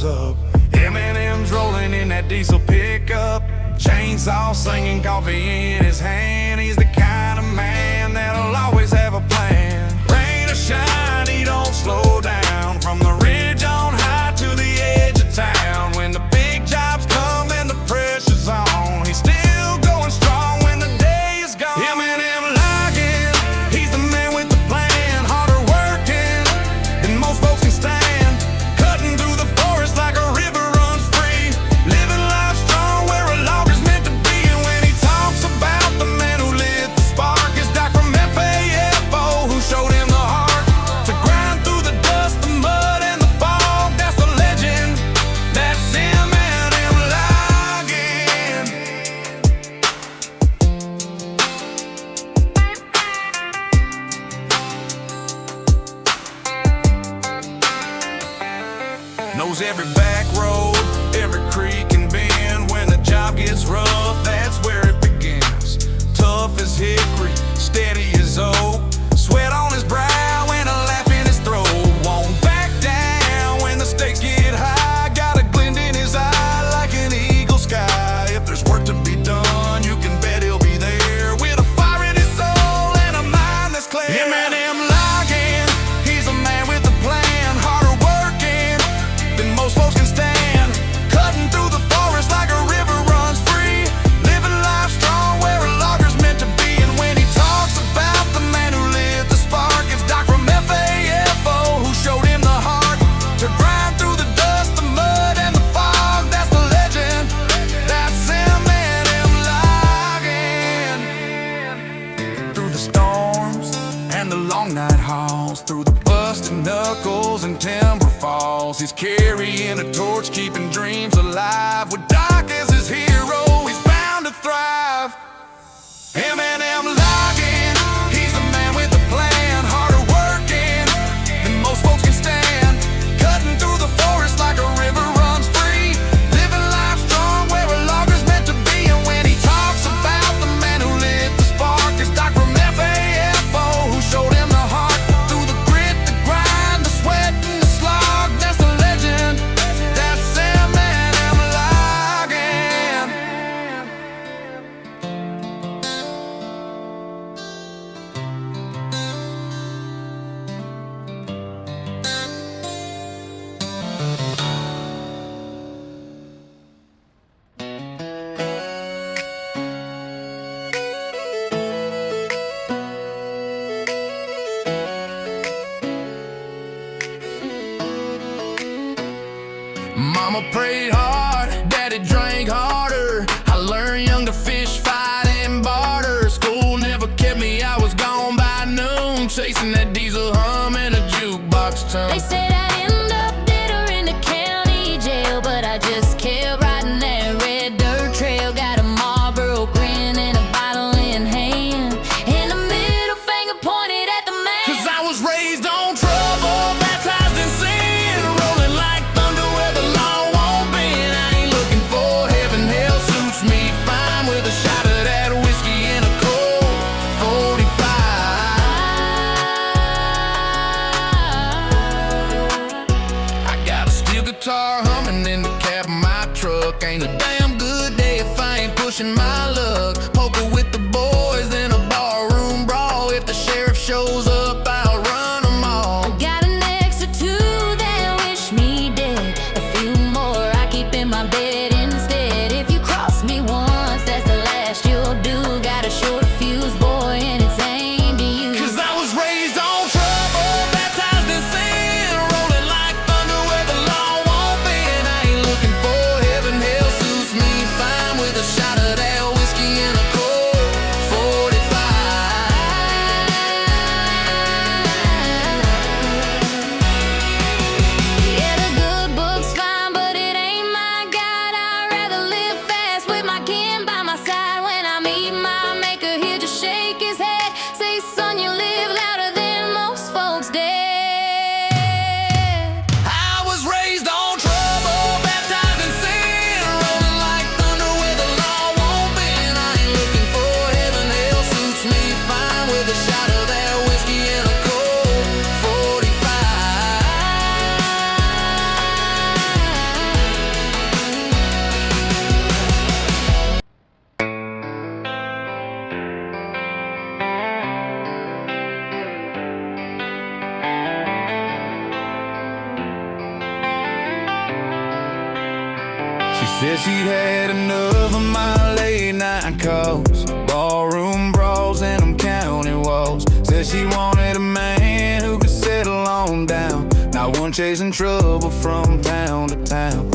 shows up. Eminem's rolling in that diesel pickup, chainsaw singing, coffee in his hand. He's the kind of man that'll always have a plan. Rain or shine, he don't slow down. From the ridge on high to the edge of town, when the big jobs come and the pressure's on, he's still going strong when the day is gone. Eminem logging, he's the man with the plan. Harder working than most folks can stand, cutting through the forest like a river runs free, living life strong where a logger's meant to be. And when he talks about the man who lit the spark, it's Doc from FS25 who showed him the heart to grind through the dust, the mud, and the fog. That's the legend, that's Eminem logging. Knows every back road, every creek and bend. When the job gets rough, that's where it begins. Tough as hickory, steady as oak, sweat on his brow and a laugh in his throat. Won't back down when the stakes get high, got a glint in his eye like an eagle sky. If there's work to be done, you can bet he'll be there with a fire in his soul and a mind that's clear. Eminem logging, he's a man with a plan. Harder working than most folks can stand, cutting through the forest like a river runs free, living life strong where a logger's meant to be. And when he talks about the man who lit the spark, it's Doc from FS25 who showed him the heart to grind through the dust, the mud, and the fog. That's the legend, that's Eminem logging. Through the storms and the long night hauls, through the busted knuckles and timber falls, he's carrying a torch, keeping dreams alive. With Doc as his hero, he's bound to thrive. Eminem logging, he's the man with a plan. Harder working than most folks can stand, cutting through the forest like a river runs free, living life strong where a logger's meant to be. And when he talks about the man who lit the spark, it's Doc from FS25 who showed him the heart. Through the grit, the grind, the sweat, and the slog, that's the legend, that's Eminem logging. Mama prayed hard, daddy drank harder. I learned young to fish, fight, and barter. School never kept me, I was gone by noon, chasing that diesel hum in a jukebox tune. They said I'd end up dead or in the county jail, but I just kept riding that red dirt trail. Got a Marlboro grin and a bottle in hand, and a middle finger pointed at the man. 'Cause I was raised on trouble, baptized in sin, rolling like thunder where the law won't bend. I ain't looking for heaven, hell suits me fine, with a shot of that whiskey and a cold 45. I got a steel guitar humming in the cab of my truck. Ain't a damn good day if I ain't pushing my luck. Poker with the boys in a barroom brawl. If the sheriff shows up, I'll run them all. Got an ex or two that wish me dead, a few more I keep in my bed instead. If you cross me once, that's the last you'll do. Got a short fuse, boy, and it's aimed at you. 'Cause I was raised on trouble, baptized in sin, rolling like thunder where the law won't bend. I ain't looking for heaven, hell suits me fine, with a shot of that whiskey and a cold Said she'd had enough of my late night calls, ballroom brawls and them county walls. Said she wanted a man who could settle on down, not one chasing trouble from town to town.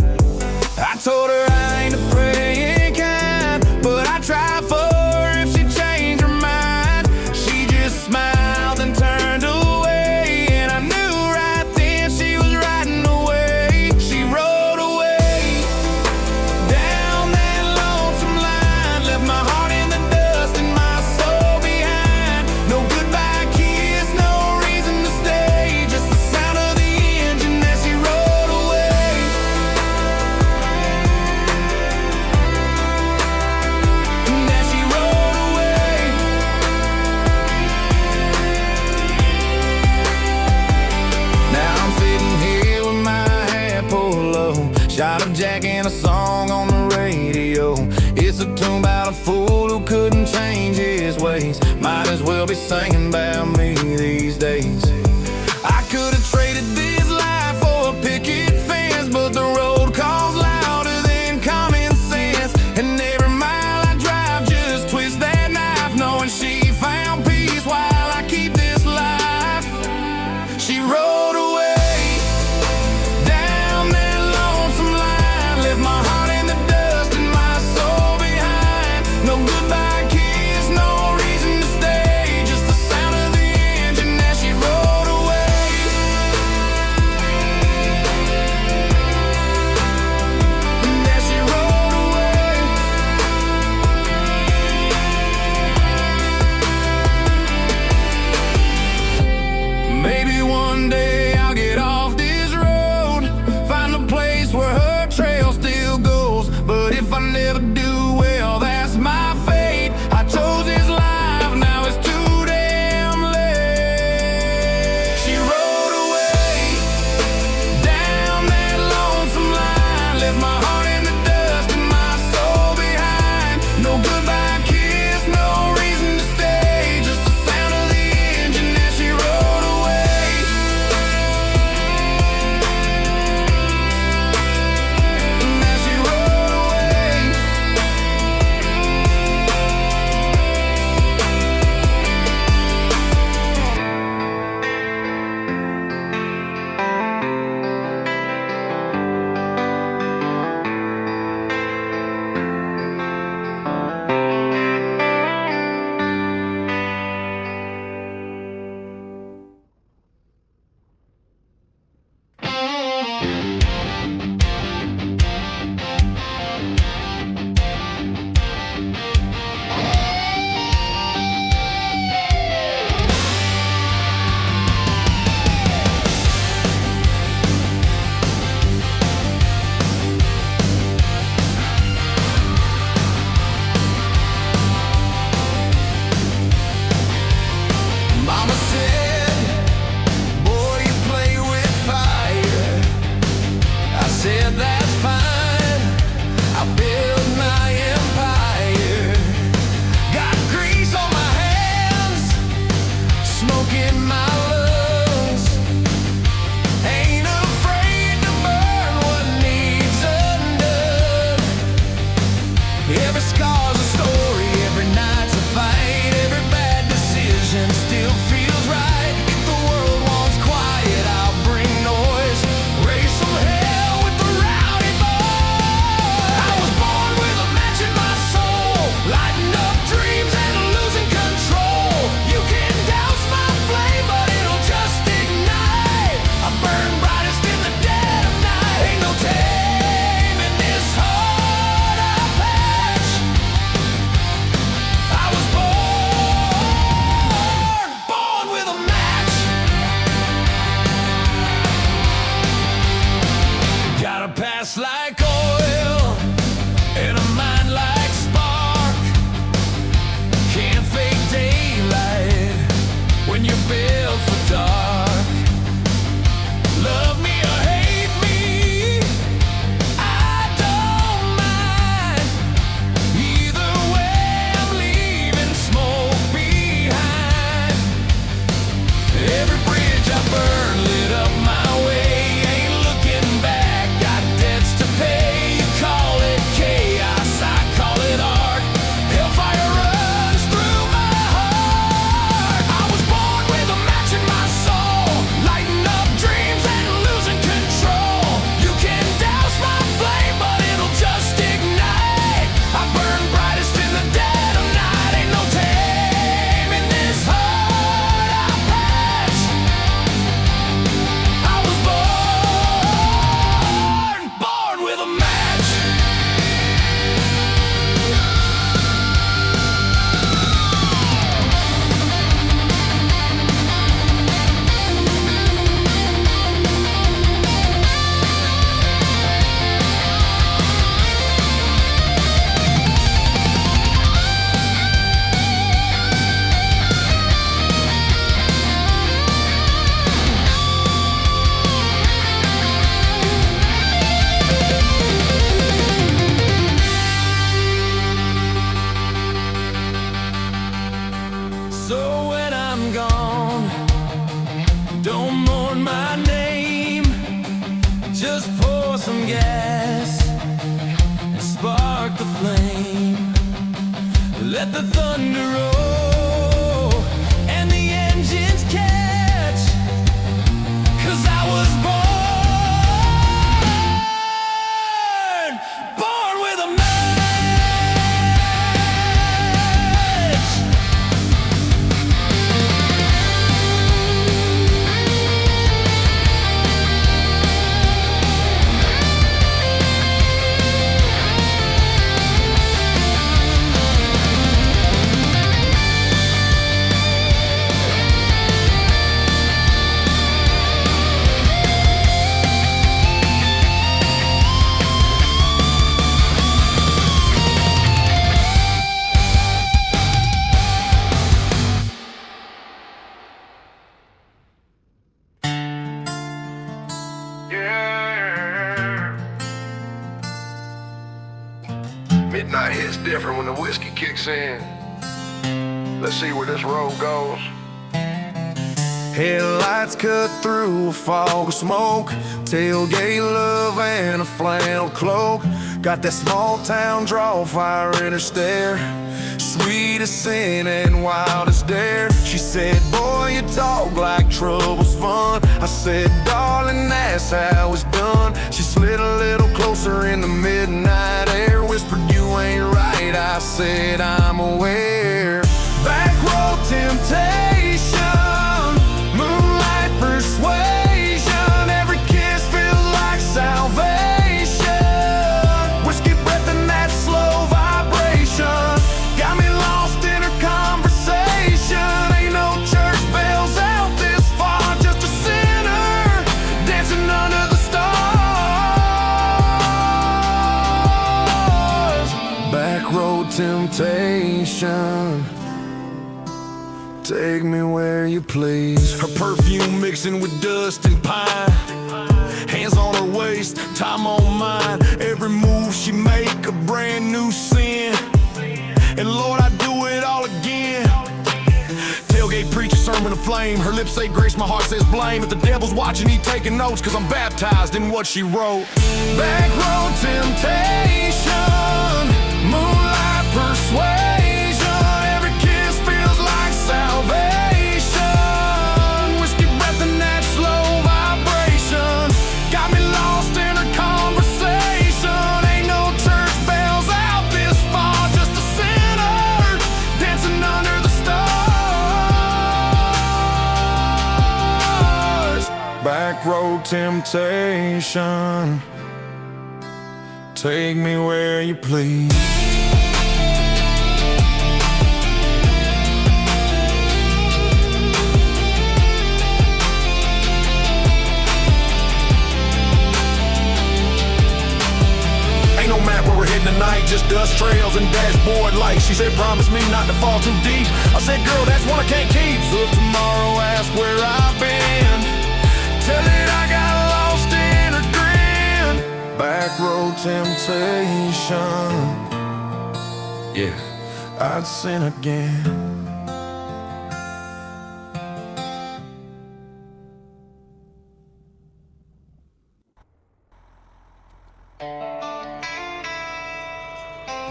I told her I ain't a praying kind, but I tried for her if she changed her mind. She just smiled and turned away, and I knew right then she was riding away. She rode away down that lonesome line, left my heart in the dust and my soul behind. No goodbye kiss, no reason to stay, just the sound of the engine as she rode away. And as she rode away, now I'm sitting here with my hat pulled low, shot of Jack and a song on the radio. It's a tune about a fool who couldn't change his ways. Might as well be singing about me these days. I could have traded this life for a picket fence, but the road calls louder than common sense. And every mile I drive, just twist that knife, knowing she found peace while I keep this life. She rode away down that lonesome line, left my heart in the dust and my soul behind. No goodbye kiss, no reason to stay, just the sound of the engine as she rode away. And as she rode away, maybe one day I'll get off this road, find a place where her trail still goes. But if I never do, well, that's my fate. I chose this life, now it's too damn late. She rode away down that lonesome line, left my heart in the dust and my soul behind. No goodbye kiss, no reason to stay, just the sound of the engine as she rode away. And as she rode away, Mama said, boy, you play with fire. I said, that's fine, I'll build my empire. Got grease on my hands, smoke in my lungs. Ain't afraid to burn what needs undone. Every scar's a story, every night's a fight, every bad decision still feels right. If the world wants quiet, I'll bring noise, raise some hell with the rowdy boys. I was born with a match in my soul, lighting up dreams and losing control. You can douse my flame, but it'll just ignite. I burn brightest in the dead of night. Ain't no taming this heart I patch. I was born with a match. Got a past like oil and a mind like spark. Can't fake daylight when you're built for dark. Love me or hate me, I don't mind. Either way, I'm leaving smoke behind. Every bridge I burn lit up my way, ain't looking back, got debts to pay. let the thunder roll and the engines catch, 'cause I was born with a match. Midnight hits different when the whiskey kicks in. Let's see where this road goes. Headlights cut through a fog of smoke, tailgate love and a flannel cloak. Got that small town draw, fire in her stare, sweet as sin and wild as dare. She said, boy, you talk like trouble's fun. I said, darling, that's how it's done. She slid a little closer in the midnight air, whispered, you ain't right. I said, I'm aware. Back road temptation, moonlight persuasion, every kiss feels like salvation. Whiskey breath and that slow vibration got me lost in her conversation. Ain't no church bells out this far, just a sinner dancing under the stars. Back road temptation, take me where you please. Her perfume mixing with dust and pine, hands on her waist, time on mine. Every move she make a brand new sin, and Lord, I do it all again. Tailgate preach a sermon of flame, her lips say grace, my heart says blame. If the devil's watching, he taking notes, 'cause I'm baptized in what she wrote. Back road temptation, moonlight persuasion, every kiss feels like salvation. Whiskey breath and that slow vibration got me lost in her conversation. Ain't no church bells out this far, just a sinner dancing under the stars. Back road temptation, take me where you please. Ain't no map where we're heading tonight, just dust trails and dashboard lights. She said, promise me not to fall too deep. I said, girl, that's one I can't keep. So if tomorrow ask where I've been, tell it I got lost in her grin. Back road temptation, yeah, I'd sin again.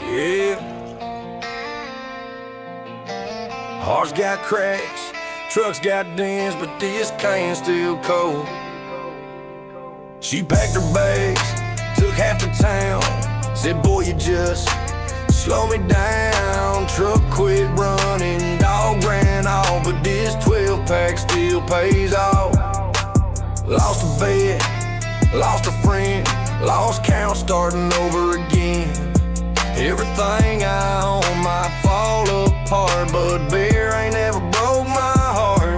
Yeah, hearts got cracks, trucks got dents, but this can's still cold. She packed her bags, took half the town, said, boy, you just slow me down. Truck quit running, dog ran off, but this 12-pack still pays off. Lost a bet, lost a friend, lost count, starting over again. Everything I own might fall apart, but beer ain't never broke my heart.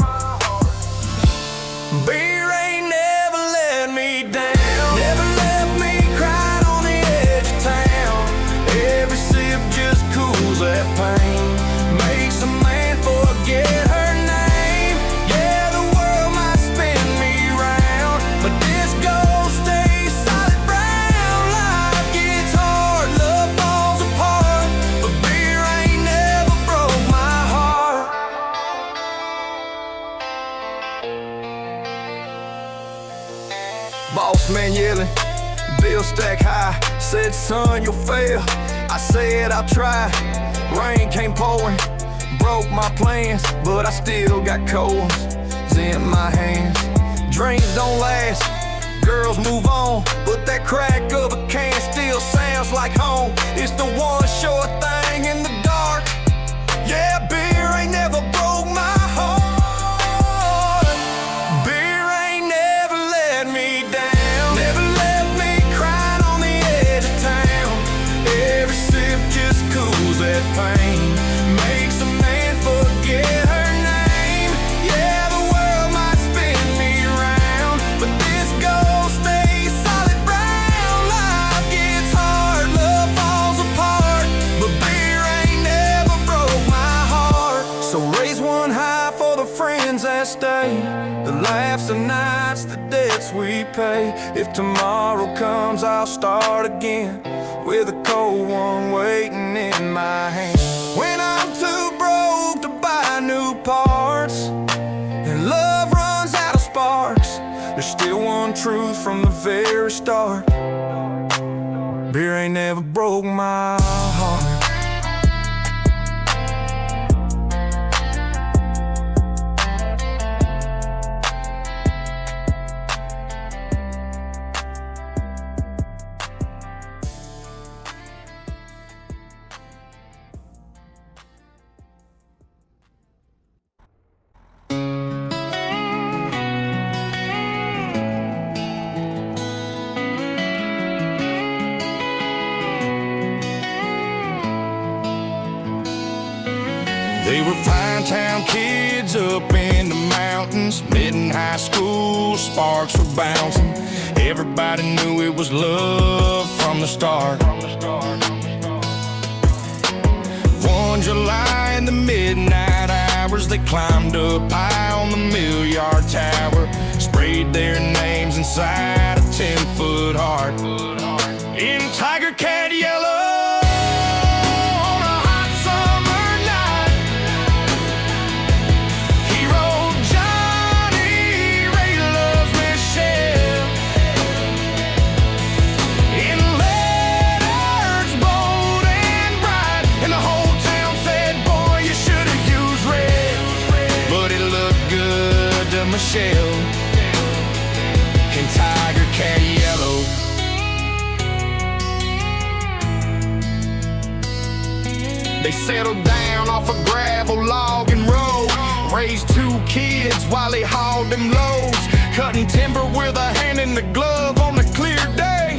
Beer ain't never let me down, never left me crying on the edge of town. Every sip just cools that pain, makes a man forget her name. Yeah, the world might spin me round, but this gold stays solid brown. Life gets hard, love falls apart, but dry. Said, son, you'll fail. I said, I'll try. Rain came pouring, broke my plans, but I still got coals in my hands. Dreams don't last, girls move on, but that crack of a can still sounds like home. It's the one sure thing in the dark. Yeah, beer ain't never broke my heart. Beer ain't never let me down, never left me crying on the edge of town. Every sip just cools that pain, makes a man forget her name. Yeah, the world might spin me around, but this gold stays solid brown. Life gets hard, love falls apart, but beer ain't never broke my heart. So raise one high for the friends that stay, the laughs, the nights, the debts we pay. If tomorrow comes, I'll start again with a cold one waiting in my hand. When I'm too broke to buy new parts and love runs out of sparks, there's still one truth from the very start: beer ain't never broke my heart. They were Pinetown kids up in the mountains, met in high school, sparks were bouncing. Everybody knew it was love from the start. One July in the midnight hours, they climbed up high on the mill-yard tower, sprayed their names inside a 10-foot heart in tiger cat yellow. Michelle in tiger cat yellow. They settled down off a gravel logging road, raised 2 kids while they hauled them loads, cutting timber with a hand in the glove on a clear day.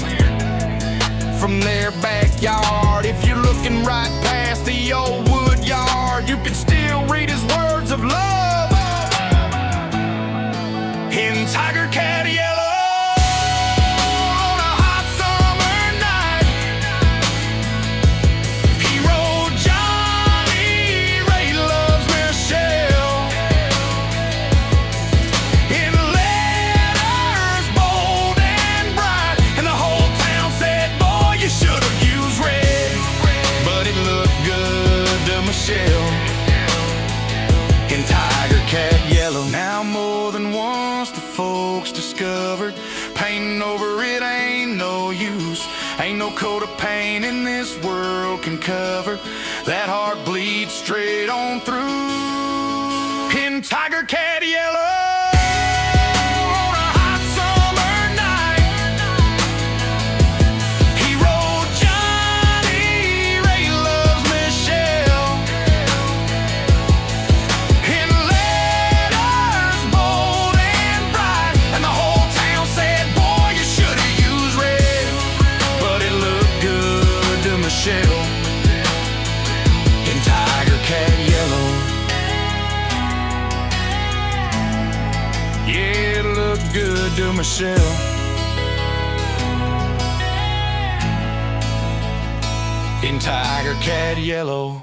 From their backyard, if you're looking right past the old wood yard, you can still read his words of love in tiger cat yellow. On a hot summer night, he rode Johnny, Ray loves Michelle, in letters bold and bright, and the whole town said, boy, you should have used red. But it looked good to Michelle in tiger cat yellow. Now more than once the folks discovered painting over it ain't no use. Ain't no coat of paint in this world can cover that heart bleeds straight on through in tiger cat yellow. In tiger cat yellow. Yeah, it looked good to Michelle in tiger cat yellow.